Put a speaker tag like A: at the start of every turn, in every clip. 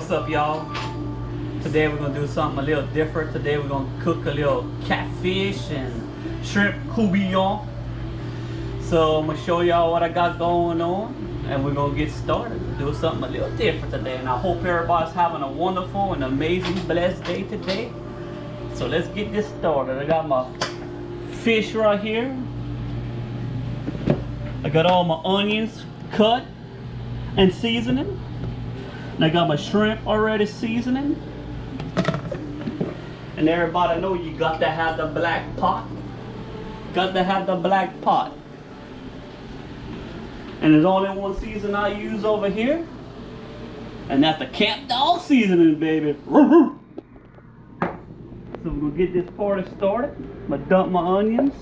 A: what's up, y'all? Today we're gonna do something a little different. Today we're gonna cook a little catfish and shrimp courtbouillon. So I'm gonna show y'all what I got going on, and we're gonna get started. Do something a little different today, and I hope everybody's having a wonderful and amazing, blessed day today. So let's get this started. I got my fish right here. I got all my onions cut and seasoning. And I got my shrimp already seasoning. And everybody know you got to have the black pot. Got to have the black pot. And there's only one season I use over here. And that's the camp dog seasoning, baby. So we're gonna get this party started. I'm gonna dump my onions.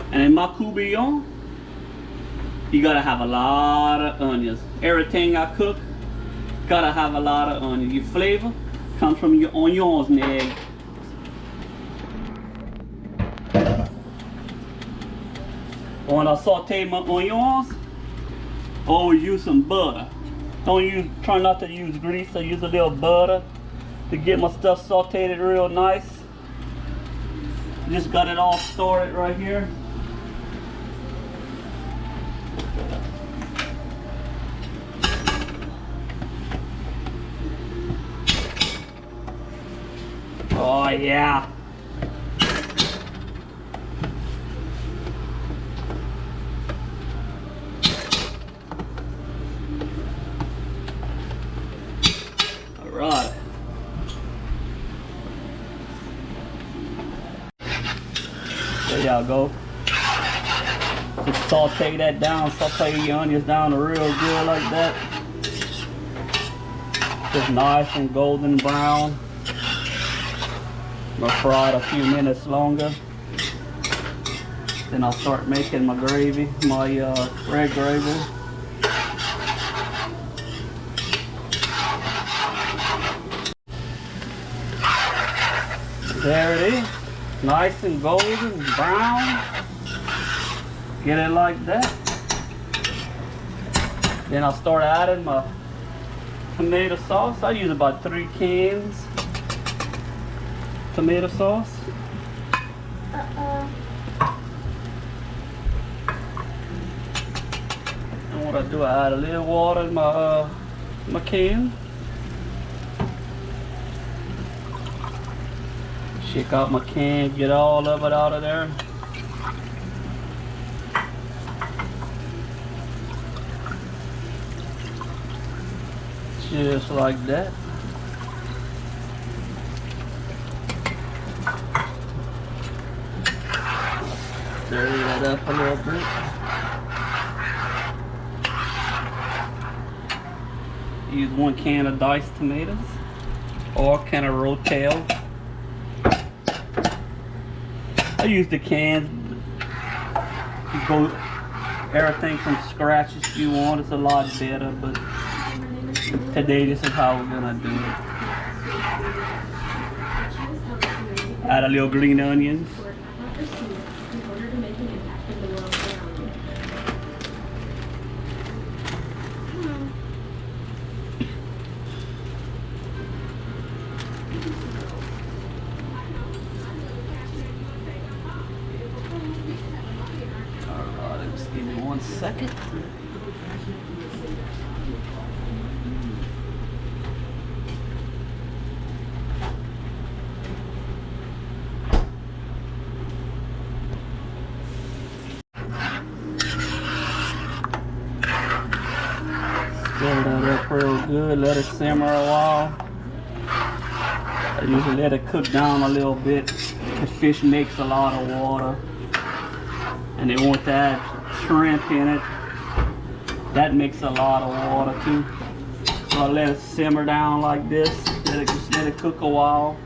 A: And in my courtbouillon, you gotta have a lot of onions. Everything I cook, gotta have a lot of onions. Your flavor comes from your onions and egg. When I saute my onions, I always use some butter. Try not to use grease. I use a little butter to get my stuff sauteed real nice. Just got it all started right here. Oh yeah. All right. There y'all go. Just saute that down, saute your onions down real good like that. Just nice and golden brown. I'm gonna fry it a few minutes longer. Then I'll start making my gravy, my red gravy. There it is, nice and golden brown. Get it like that. Then I'll start adding my tomato sauce. I use about 3 cans. Tomato sauce. And what I do, I add a little water in my my can. Shake out my can, get all of it out of there. Just like that. Stir that up a little bit. Use 1 can of diced tomatoes or a can of rotel. I use the cans. You go everything from scratch if you want. It's a lot better, but today this is how we're gonna do it. Add a little green onions. Alright, just give me 1 second. Stir that up real good, let it simmer a while. I usually let it cook down a little bit. The fish makes a lot of water. And they want to add shrimp in it. That makes a lot of water too. So I let it simmer down like this. Just let it cook a while.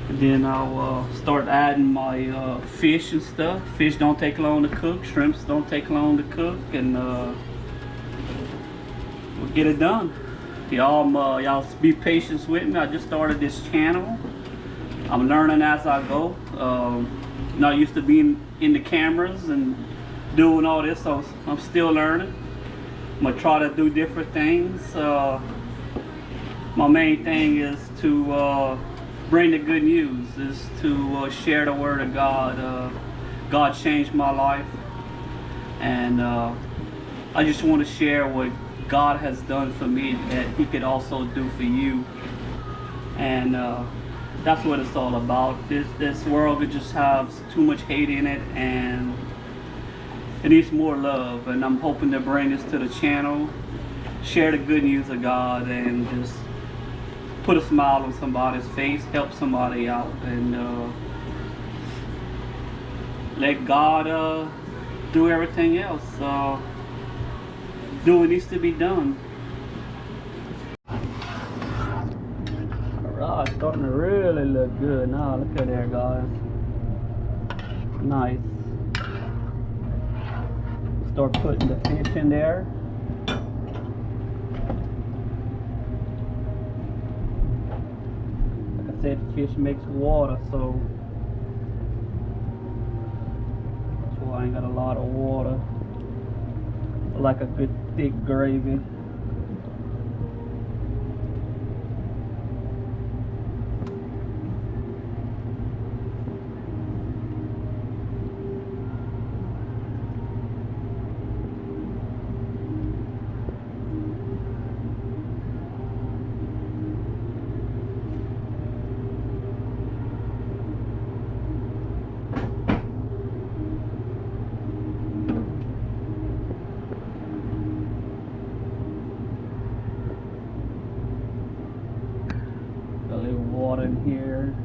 A: And then I'll start adding my fish and stuff. Fish don't take long to cook. Shrimps don't take long to cook. And we'll get it done. Y'all be patient with me. I just started this channel. I'm learning as I go. Not used to being in the cameras and doing all this, so I'm still learning. I'm gonna try to do different things. My main thing is to bring the good news, is to share the word of God. God changed my life, and I just want to share what God has done for me that He could also do for you. And that's what it's all about. This world, it just has too much hate in it, and it needs more love. And I'm hoping to bring this to the channel, share the good news of God, and just put a smile on somebody's face, help somebody out, and let God do everything else. Do what needs to be done. Alright, starting to really look good now. Look at there, guys. Nice. Start putting the fish in there. Like I said, fish makes water, so that's why I ain't got a lot of water. I like a good thick gravy. A little water in here,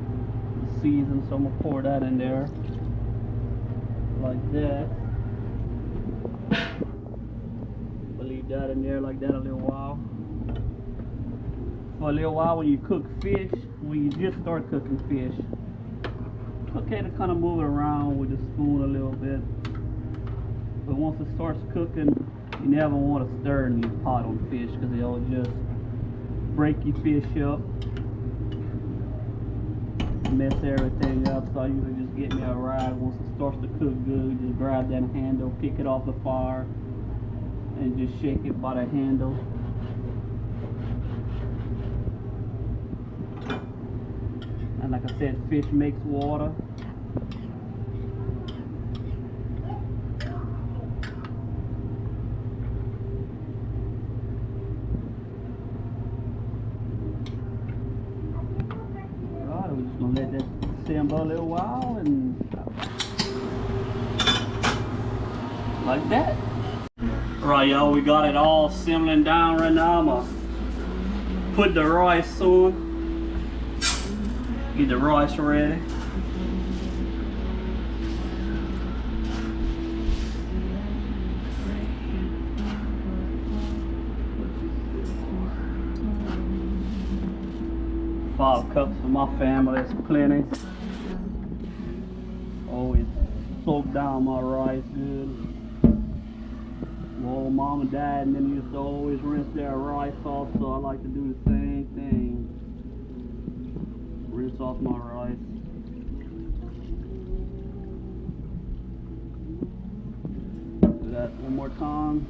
A: seasoned, so I'm gonna pour that in there like that. I'll leave that in there like that a little while. For a little while, when you cook fish, when you just start cooking fish, it's okay to kind of move it around with the spoon a little bit. But once it starts cooking, you never want to stir in your pot on fish, because it'll just break your fish up, mess everything up. So I usually just get me a rag. Once it starts to cook good, just grab that handle, pick it off the fire, and just shake it by the handle. And like I said, fish makes water. Alright, we're just gonna let that simmer a little while, and like that. Alright, y'all, we got it all simmering down right now. I'm gonna put the rice on. Get the rice ready. Five cups for my family, that's plenty. Always soak down my rice good. My old mom and dad and them used to always rinse their rice off, so I like to do the same thing. Rinse off my rice. Do that one more time.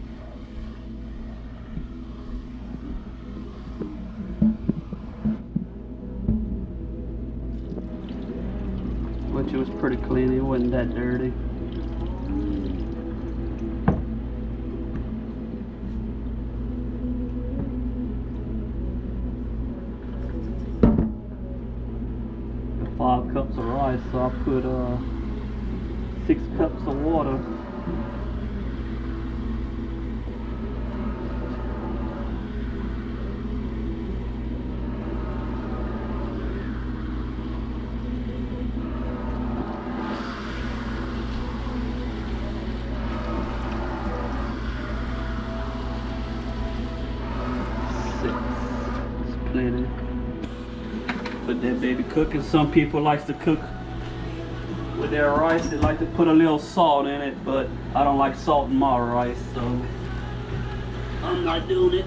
A: Which it was pretty clean, it wasn't that dirty. Got 5 cups of rice, so I put 6 cups of water. Plenty. Put that baby cooking. Some people like to cook with their rice. They like to put a little salt in it, but I don't like salt in my rice, so I'm not doing it.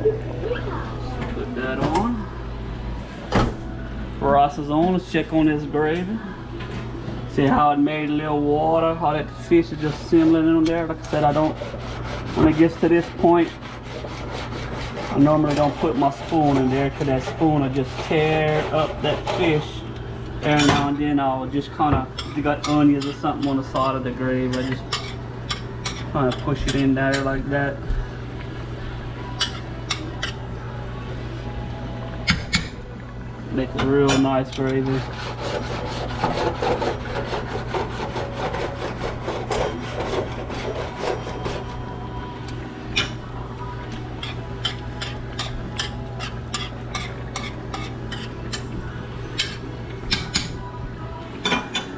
A: Put that on. Rice is on. Let's check on this gravy. See how it made a little water, how that fish is just simmering in there. Like I said, I don't, when it gets to this point, I normally don't put my spoon in there because that spoon will just tear up that fish. Every now and then I'll just kind of, if you got onions or something on the side of the gravy, I just kind of push it in there like that. Make a real nice gravy.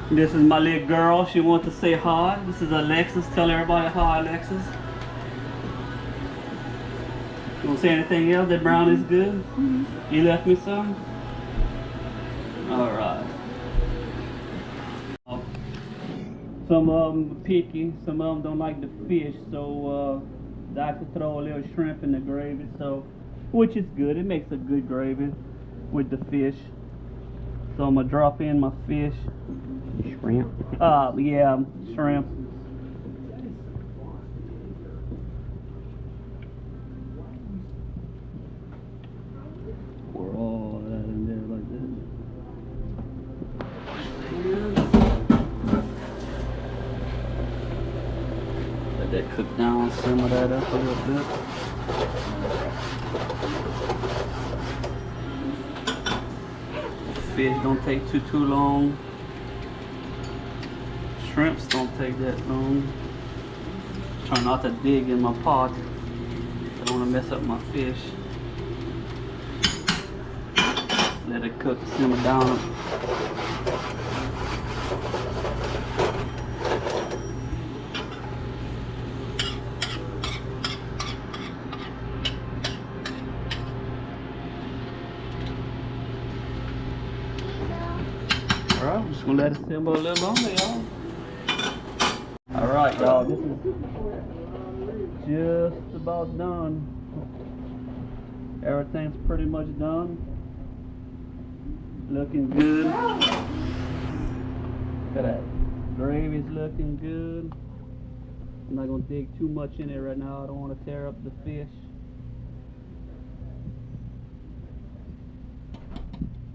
A: This is my little girl. She wants to say hi. This is Alexis. Tell everybody hi, Alexis. You want to say anything else? That brown is good? Mm-hmm. You left me some? Alright. Some of them are picky. Some of them don't like the fish. So I have to throw a little shrimp in the gravy. So, which is good. It makes a good gravy with the fish. So I'm going to drop in my fish.
B: Shrimp?
A: Yeah, shrimp. Pour all that in there like that. Let that cook down, simmer that up a little bit. Fish don't take too long. Shrimps don't take that long. Try not to dig in my pot. I don't want to mess up my fish. Let it cook, simmer down. Alright, I'm just gonna let it simmer a little longer, y'all. Alright, y'all, this is just about done. Everything's pretty much done. Looking good. Look at that. Gravy's looking good. I'm not gonna dig too much in it right now. I don't want to tear up the fish.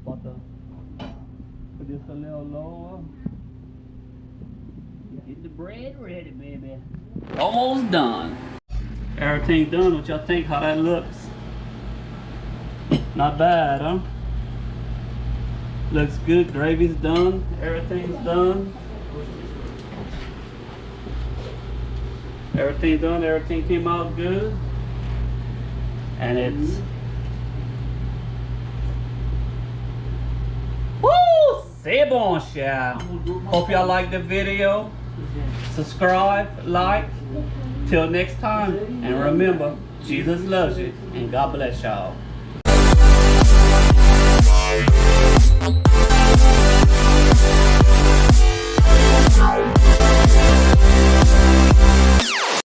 A: About to put this a little lower. Get the bread ready, baby. Almost done. Everything done. What y'all think? How that looks? Not bad, huh? Looks good. Gravy's done. Everything's done. Everything's done. Everything came out good. And it's woo! C'est bon, cher. Hope y'all liked the video. Subscribe, like. Till next time. And remember, Jesus loves you. And God bless y'all.